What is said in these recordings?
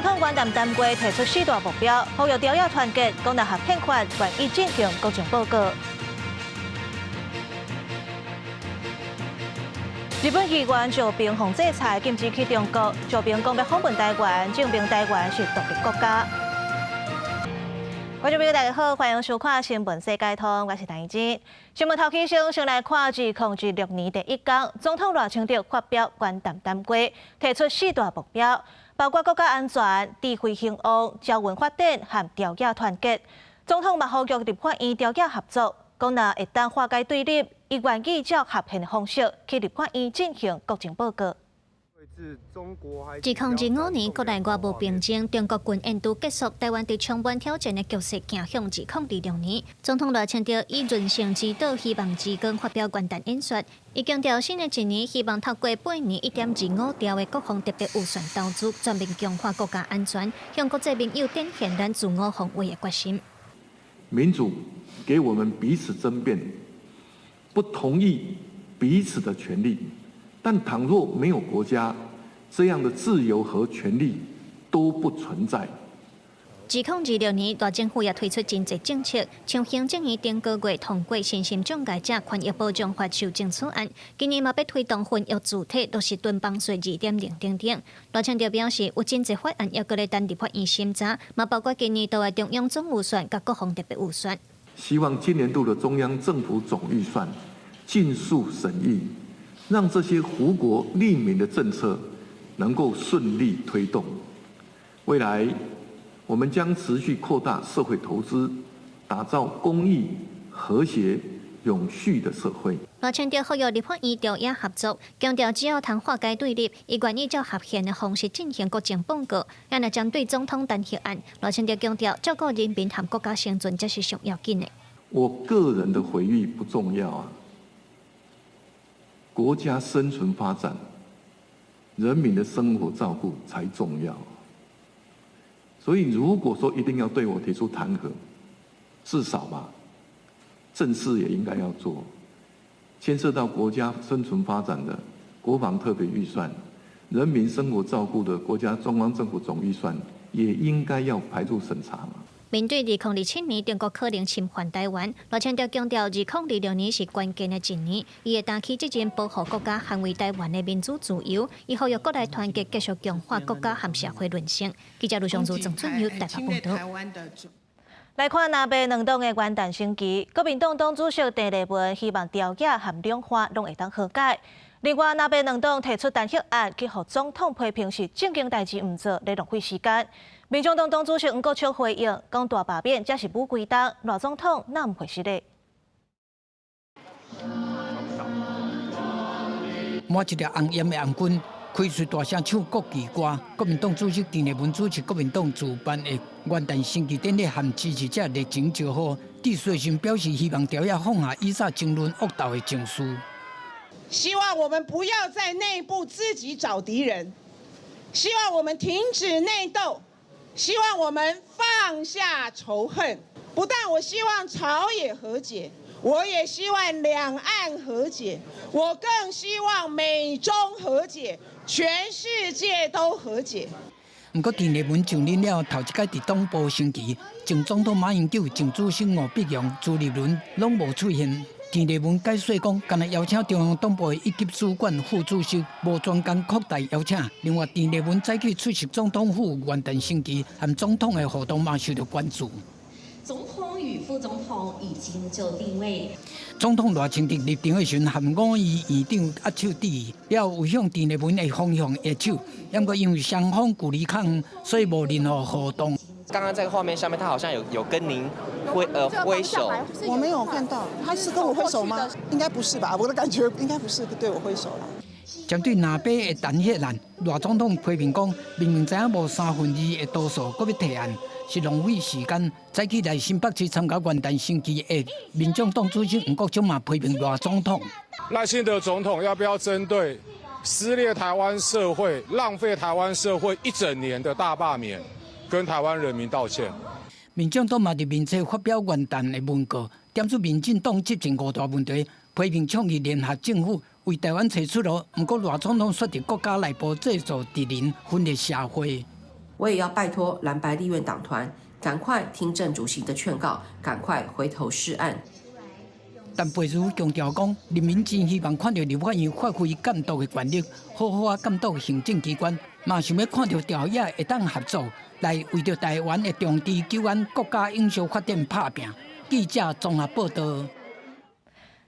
总统元旦谈话提出4大目标，呼吁朝野团结，讲纳合宪法愿意进行国情报告。日本议员就平防制裁禁止去中国，就平讲要访问台湾，证明台湾是独立国家。观众朋友大家好，欢迎收看《新闻世界通》，我是陈怡珍。新闻头起先来看2026年第一天，总统赖清德发表元旦谈话，提出4大目标，包括国家安全、智慧兴旺、侨文发展和朝野团结。总统嘛呼吁立法院朝野合作，讲若会当化解对立，伊愿意照合宪的方式去立法院进行国情报告。2025年国内外务并进，中国军演都结束，台湾伫充满挑战的局势行向2026年。总统赖清德以润性之道，希望之光发表元旦演说。伊强调，新的一年希望透过8年1.25兆的国防特别预算投资，全面强化国家安全，向国际盟友展现咱自我防卫的决心。民主给我们彼此争辩，不同意彼此的权利。但倘若没有国家，这样的自由和权利都不存在。2026年，大政府也推出真侪政策，像行政院顶个月通过新兴障碍者权益保障法修正草案，今年嘛要推动婚育主体都是囤房税2.0等等。赖清德表示，有真侪法案要搁来等立法院审查，嘛包括今年度的中央总预算甲国防特别预算。希望今年度的中央政府总预算尽速审议。让这些护国利民的政策能够顺利推动。未来，我们将持续扩大社会投资，打造公益、和谐、永续的社会。赖清德呼吁立法院朝野合作，强调只要通化解对立，伊愿意照合宪的方式进行国情报告。咱来针对总统弹劾案，赖清德强调，照顾人民和国家生存才是上要紧的。我个人的回忆不重要啊。国家生存发展，人民的生活照顾才重要。所以，如果说一定要对我提出弹劾，至少吧，正事也应该要做。牵涉到国家生存发展的国防特别预算，人民生活照顾的国家中央政府总预算，也应该要排入审查嘛。面对2027年中国可能侵犯台湾，赖清德强调2026年是关键的一年，伊会担起责任保护国家、捍卫台湾的民主自由。伊呼吁国内团结，继续强化国家和社会韧性。记者卢尚珠、郑俊佑台北报道。来看南北两党的元旦升旗，国民党党主席郑丽文希望朝野和两岸拢会当和解。另外，南北两党提出弹劾案，去予总统批评是正经代志唔做，来浪费时间。民众党党主席黄国昌回应，讲大罢免才是武规党，赖总统哪唔会失礼？摸一条红艳的红军，开嘴大声唱国旗歌。国民党主席郑丽文主持国民党主办的元旦升旗典礼，和支持者热情招呼。伫随行表示，希望朝野放下以上争论恶斗的情绪。希望我们不要在内部自己找敌人，希望我们停止内斗。希望我们放下仇恨，不但我希望朝野和解，我也希望两岸和解，我更希望美中和解，全世界都和解。不过，郑丽文就任了头一届伫党部升旗，前总统马英九、前主席吴碧阳、朱立伦拢无出现。郑丽文解说讲，今日邀请中央党部的一级主管、副主席，无专工扩大邀请。另外，郑丽文再去出席总统府元旦升旗，和总统的互动嘛受到关注。总统与副总统已经就定位。总统赖清德立场的时阵，和5位院长握手致意，了有向郑丽文的方向握手，不过因为双方距离较远，所以无任何互动。刚刚在画面上面，他好像有跟您挥手，我没有看到，他是跟我挥手吗？应该不是吧？我的感觉应该不是对我挥手了。针对南北的弹劾案，赖总统批评讲，明明知影无2/3的多数，搁要提案，是浪费时间。再去来新北市参加元旦升旗的民众党主席黄国昌嘛批评赖总统。赖清德总统要不要针对撕裂台湾社会、浪费台湾社会1整年的大罢免？跟台湾人民道歉。民进党嘛伫面册发表元旦的文告，点出民进党执政5大问题，批评倡议联合政府为台湾找出路。不过，赖总统说，伫国家内部制造敌人，分裂社会。我也要拜托蓝白立院党团赶快听郑主席的劝告，赶快回头是岸。但背书强调讲，人民真希望看到立法院发挥监督的权力，好好监督行政机关，嘛想要看到朝野会当合作，来为着台湾的长治久安、国家永续发展打拼。记者综合报道。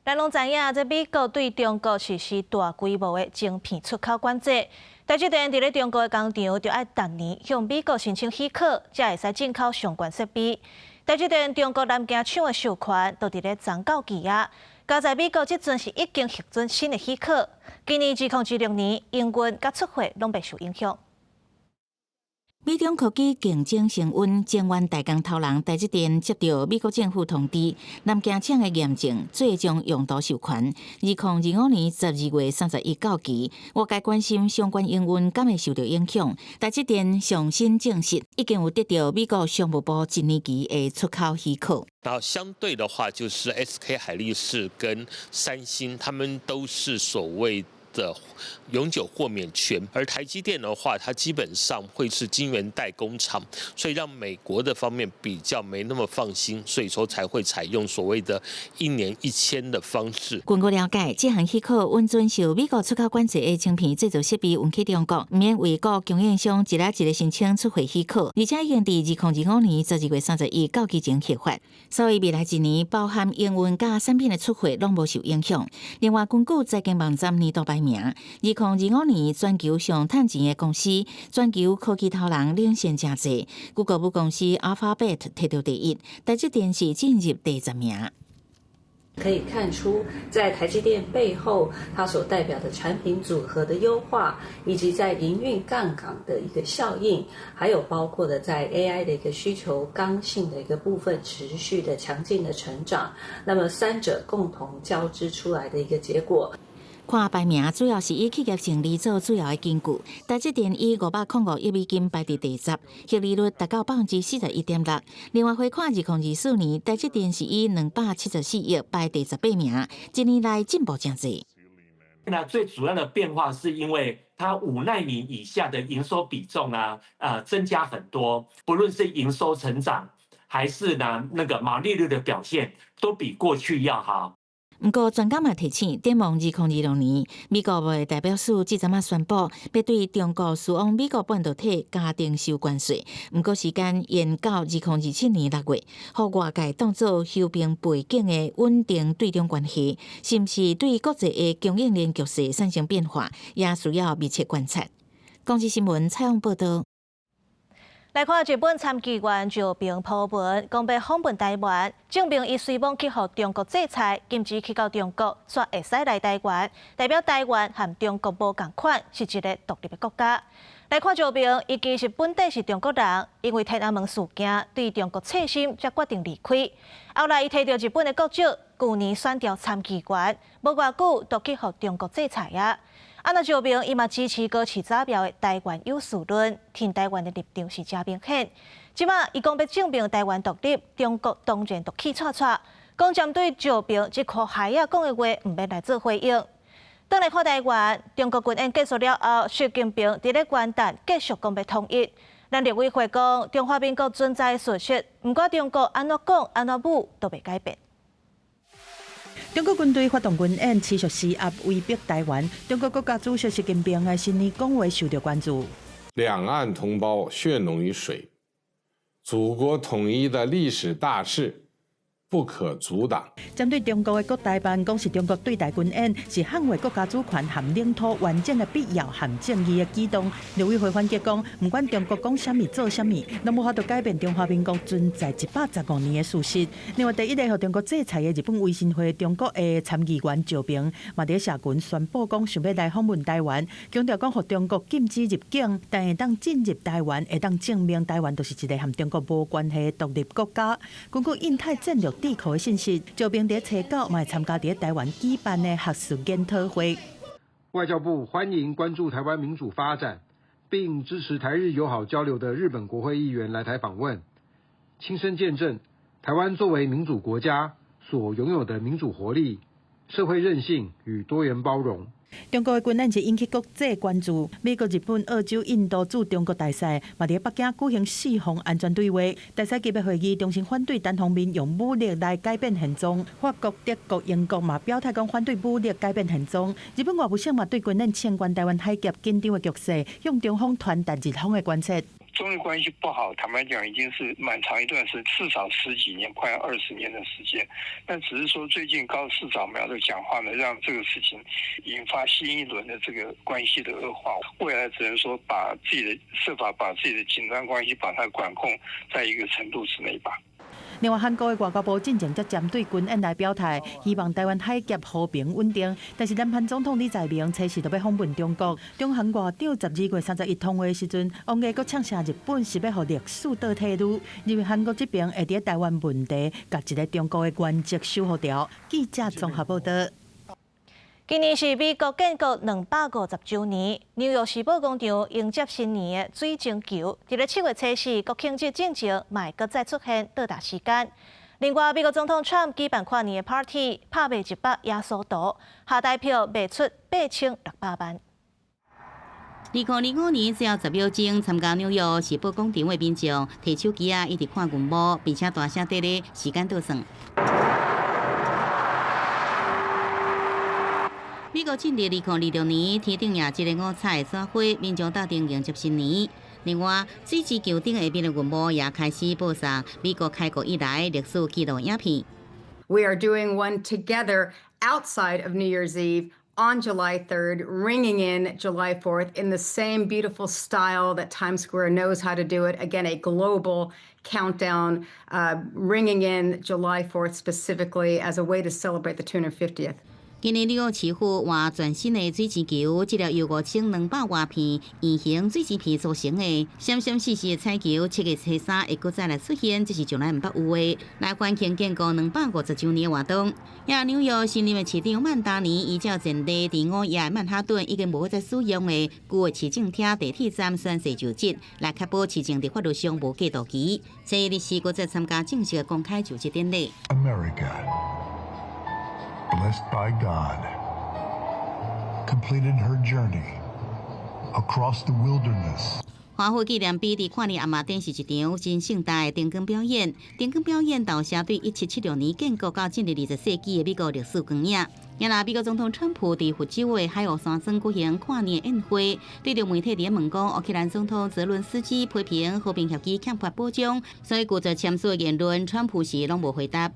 咱拢知影，这美国对中国实施大规模的晶片出口管制。台积电伫咧中国的工厂，就要逐年向美国申请许可，才会使进口相关设备。台积电中国南京厂的授权都伫咧昨到期啊。加在美国即阵是已经核准新的许可，今年2016年营运甲出货拢袂受影响。美中科技竞争升温，前原大工头人台积电接到美国政府通知，南京厂的验证最终用途授权，2025年12月31到期。外界关心相关营运敢会受到影响，台积电上新证实，已经有得到美国商务部一年期的出口许可。然后相对的话，就是 SK 海力士跟三星，他们都是所谓的永久豁免权，而台积电的话，它基本上会是晶圆代工厂，所以让美国的方面比较没那么放心，所以说才会采用所谓的1年1签的方式。根据了解，这项许可允遵守美国出口管制的晶片制造设备运去中国，唔免为各供应商一个一个申请出货许可，而且已经伫2025年12月31到期前核发，所以未来一年包含营运甲产品的出货拢无受影响。另外，根据财经网站年度排名，2025年全球上赚钱的公司，全球科技头人领先真济。Google 母公司 Alphabet 摕到第一，台积电是进入第10名。可以看出，在台积电背后，它所代表的产品组合的优化，以及在营运杠杆的一个效应，还有包括的在 AI 的一个需求刚性的一个部分持续的强劲的成长，那么三者共同交织出来的一个结果。看排名主要是以企业净利做主要的根据，台积电以505亿美金排伫第10，获利率达到41.6%。另外，回看2024年，台积电是以274亿排第18名，一年来进步真济。那最主要的变化是因为它5奈米以下的营收比重增加很多，不论是营收成长，还是那个毛利率的表现，都比过去要好。不过，专家嘛提醒，展望2026年，美国的代表处即阵啊宣布，要对中国输往美国半导体加征收关税。不过时间延到2027年6月，互外界当作休兵背景的稳定对中关系，是不是对国际的供应链局势产生变化，也需要密切观察。公司新闻采访报道。来看日本参议员赵平普文，讲要访问台湾，证明伊虽望去互中国制裁，禁止去到中国，却会使来台湾，代表台湾和中国无共款，是一个独立的国家。来看赵平，伊其实本地是中国人，因为天安门事件对中国刺心，才决定离开。后来伊摕到日本的国籍，去年选调参议员，无偌久就去互中国制裁啊。那赵平伊嘛支持高市早苗的台湾有事论，挺台湾的立场是真明显。即马伊讲要证明台湾独立，中国当然就气喘喘。讲针对赵平即颗孩仔讲的话，唔免来做回应。倒来看台湾，中国军演结束了后，习近平伫咧元旦继续讲要统一。咱立委会讲，中华民国存在事实，唔管中国安怎讲安怎舞都袂改变。中国军队发动军演，持续施压威逼台湾。中国国家主席习近平的新年讲话受到关注。两岸同胞血浓于水，祖国统一的历史大势不可阻挡。针对中国的国台办讲是中国对台军演是捍卫国家主权和领土完整的必要和正义的举动。陆委会反击讲，不管中国讲什么做什么，拢无法度改变中华民国存在115年的事实。另外，第一个和中国制裁的日本维新会中国的参议员赵平，嘛伫社群宣布讲想要来访问台湾，强调讲和中国禁止入境，但会当进入台湾，会当证明台湾就是一个和中国无关系的独立国家。根据印太战略地图的信息，赵平在初9嘛会参加在台湾举办的学术研讨会。外交部欢迎关注台湾民主发展，并支持台日友好交流的日本国会议员来台访问，亲身见证台湾作为民主国家所拥有的民主活力、社会韧性与多元包容。中国的军演是引起国际关注。美国、日本、澳洲、印度驻中国大使嘛伫北京举行4方安全对话。大使级别会议中心反对单方面用武力来改变现状。法国、德国、英国嘛表态讲反对武力改变现状。日本外务省嘛对军演牵关台湾海峡紧张的局势，向中方传达日方的关切。中日关系不好，坦白讲已经是蛮长一段时间，至少10几年，快20年的时间。但只是说最近高市长苗的讲话呢，让这个事情引发新一轮的这个关系的恶化。未来只能说把自己的设法把自己的紧张关系把它管控在一个程度之内吧。另外，韩国的外交部进前则针对军演来表态，希望台湾海峡和平稳定。但是，南韩总统李在明初时就要访问中国。中韩外长12月31通话时阵，王毅阁呛下日本是要互历史倒退路，认为韩国这边会伫台湾问题，甲一个中国的原则守护掉。记者综合报道。今年是美国建国250周年，纽约时报广场迎接新年的水晶球，伫咧7月初4国庆节进前，嘛会阁再出现倒达时间。另外，美国总统 Trump 举办跨年的 party， 拍卖100耶稣图，下台票卖出8600万。2025年只要10秒钟，参加纽约时报广场的民众摕手机一直看云幕，并且大声地咧时间倒算。美国进入2026年，天顶也一个五彩的闪花，民众斗阵迎接新年。另外，水晶球顶下边的云幕也开始播送美国开国以来历史纪录影片。We are doing one together outside of New Year's Eve on July 3rd, ringing in July 4th in the same beautiful style that Times Square knows how to do it. Again, a global countdown, ringing in July 4th specifically as a way to celebrate the 250th. 今年纽约市府换全新的水晶球，这条由5200瓦片圆形水晶片组成的闪闪烁烁的彩球，7月初3会搁再来出现，这是从来唔捌有的，来欢庆建国250周年的活动。也纽约新任的市长曼达尼依照前地伫5夜曼哈顿已经无再使用的旧的市政厅地铁站宣誓就职，来确保市政伫法律上无过渡期。这日是搁再参加正式的公开就职典礼。Blessed by God, completed her journey across the wilderness. 华府纪念碑伫跨年暗暝顶是一场真盛大的灯光表演。灯光表演投射对1776年建国到进入20世纪的美国历史光影。今日美国总统川普伫佛州的海鸥山庄举行跨年宴会，对着媒体伫问讲，乌克兰总统泽伦斯基批评和平协议欠缺保障，所以拒绝签署的言论，川普是拢无回答。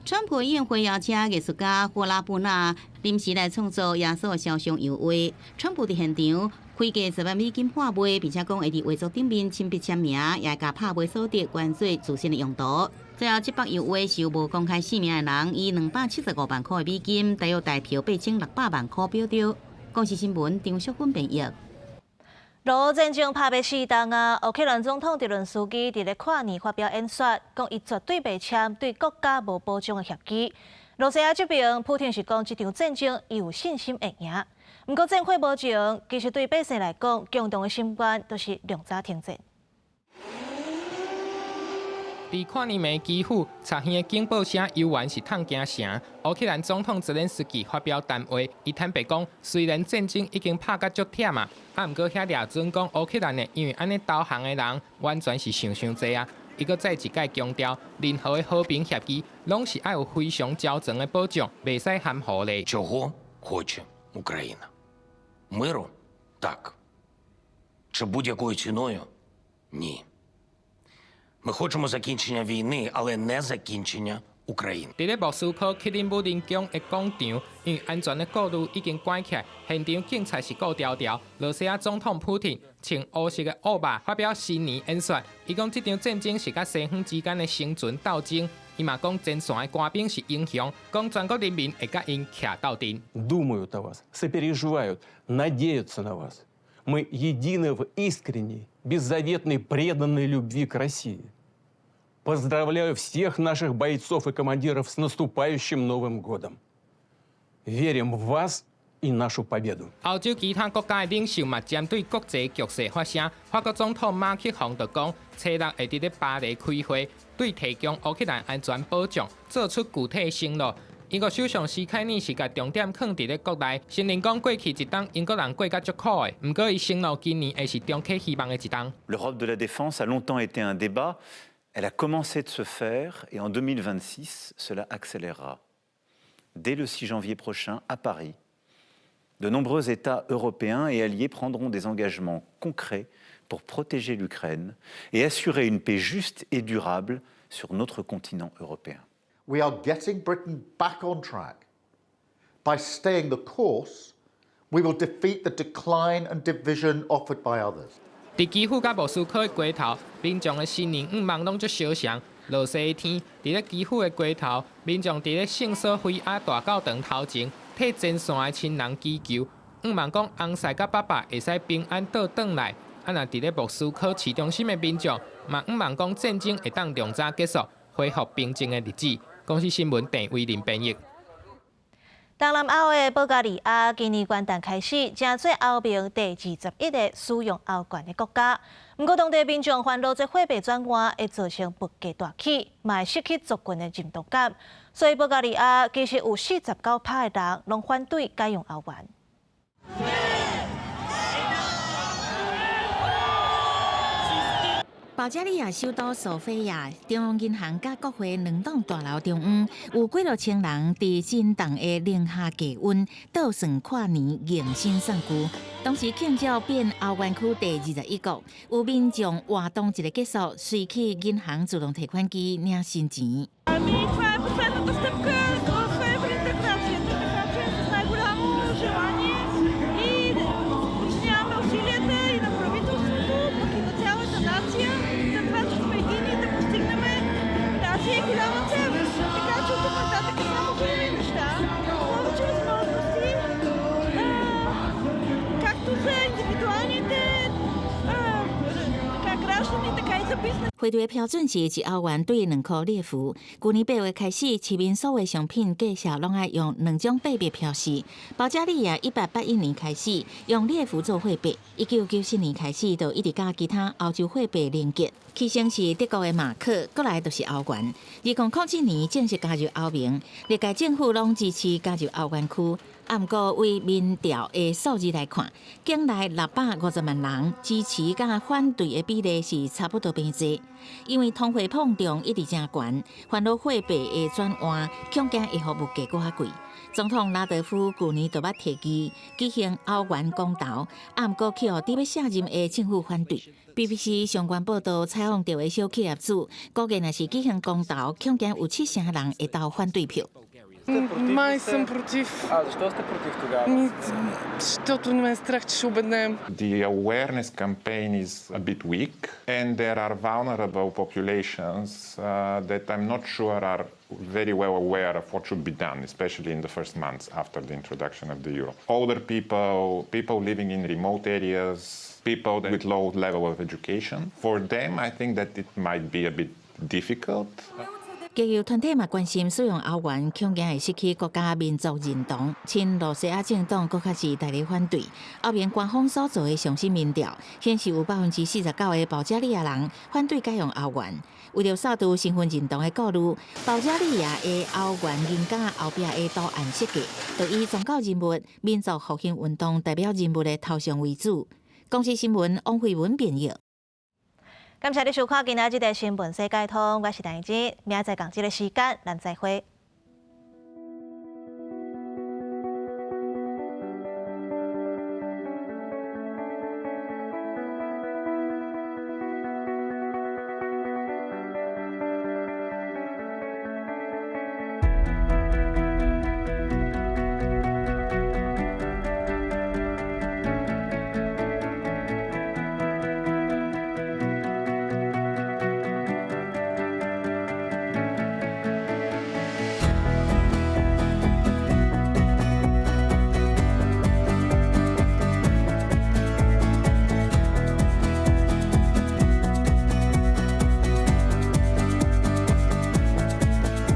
川普宴会邀请艺术家霍拉布纳临时来创作耶稣的肖像油画。川普伫现场开价10万美金拍卖，并且讲会伫画作顶面亲笔签名，也甲拍卖所得关税自身的用途。最后，这幅油画是由无公开姓名的人以275万块的美金，大约代票8600万块标掉。公视新闻张淑芬编译。俄战争拍卖4档啊！乌克兰总统泽伦斯基伫咧跨年发表演说，讲伊绝对袂签对国家无保障的协议。罗西亚这边，普京是讲这场战争伊有信心会赢。不过战火无情，其实对百姓来讲，共同的心愿都是两早停战。伫跨年暝基辅，查县的警报声犹原是烫惊声。乌克兰总统泽连斯基发表谈话，伊坦白讲，虽然战争已经拍甲足忝啊，毋过遐掠准讲乌克兰的，因为安尼投降的人完全是想济啊。伊搁再一届强调，任何的和平协议，拢是要有非常较全的保障，袂使含糊的。Чого хоче Україна? Миру? Так. Чи будь-якою ціною? Ні. Ми хочемо закінчення війни, але не закінчення України. 伫咧莫斯科克林姆林宫的广场，因为安全的顾虑已经关起来，现场警察是顾条条。罗西亚总统普京穿乌色的乌马发表新年演说，伊讲这场战争是甲西方之间的生存斗争。伊嘛讲前线的官兵是英雄，讲全国人民会甲因徛斗阵。Думают о вас, сопереживают, надеются на вас. Мы едины в искренней, беззаветной, преданной любви к России. Поздравляю всех наших бойцов и командиров с наступающим Новым годом. Верим в вас и нашу победу. 欧洲其他国家的领袖嘛，针对国际局势发声。法国总统马克龙就讲，初6会伫咧巴黎开会，对提供乌克兰安全保障做出具体承诺。英国首相史凯尼是甲重点放伫咧国内，承认讲过去一冬英国人过甲足苦的，毋过伊承诺今年会是中期希望的一冬。L'Europe de la défense a longtemps été un débat. Elle a commencé de se faire et en 2026, cela accélérera. Dès le 6 janvier prochain, à Paris, de nombreux États européens et alliés prendront des engagements concrets pour protéger l'Ukraine et assurer une paix juste et durable sur notre continent européen. We are getting Britain back on track. By staying the course, we will defeat the decline and division offered by others. 伫基辅甲莫斯科的街头，民众的新年愿望拢足相像。落雪的天，伫咧基辅的街头，民众伫咧圣索菲亚大教堂头前，替前线的亲人祈求，愿望讲翁婿甲爸爸会使平安倒转来。啊，若伫咧莫斯科市中心的民众，嘛愿望讲战争会当量早结束，恢复平静的日子。公司新闻郑威林编译。东南亚的保加利亚今年元旦开始，正做欧盟第21个使用欧元的国家。不过，当地民众烦恼这货币转换会造成物价大起，嘛会失去族群的认同感。所以，保加利亚其实有49%的人拢反对改用欧元。保加利亚首都索菲亚中央银行甲国会两栋大楼中央，有几落千人伫真冻的零下低温倒算跨年迎新送旧。当时庆祝变欧元区第21国，有民众活动一个结束，随去银行自动提款机领新钱。汇兑标准是1欧元兑2块列符。去年8月开始，市民所有商品计价拢爱用2种币别标示。保加利亚1881年开始用列符做货币，1994年开始就一直甲其他欧洲货币连结。起先是德国的马克，过来就是欧元。2007年正式加入欧盟，历届政府拢支持加入欧元区。啊，不过为民调的数字来看，境内650万人支持甲反对的比例是差不多平齐。因为通货膨胀一直真悬，烦恼货币的转换，恐惊会互物价搁较贵。总统拉德夫去年就捌提议举行欧元公投，啊，不过去互伫要卸任的政府反对。BBC 相关报道采访到的小企业主，估计若是举行公投，恐惊有7成人会投反对票。Май съм против. Защо сте против тогава? Защото ме е страх, че ще обеднем. The awareness campaign is a bit weak, and there are vulnerable populations that I'm not sure are very well aware of what should be done, especially in the first months after the introduction of the euro. Older people, people living in remote areas, people with low level of education. For them, I think that it might be a bit difficult. 企業團體嘛關心使用歐元，恐驚會失去國家民族認同。親羅西亞政黨佫較是大力反對。歐盟官方所做的上新民調顯示，有49%的保加利亞人反對改用歐元。為了掃除身份認同的顧慮，保加利亞的歐元銀價後壁的圖案設計，就以宗教人物、民族復興運動代表人物的頭像為主。公視新聞王慧文編譯。感謝你收看今仔日的新聞世界通，我是陳怡，明仔載同一個時間，咱再會。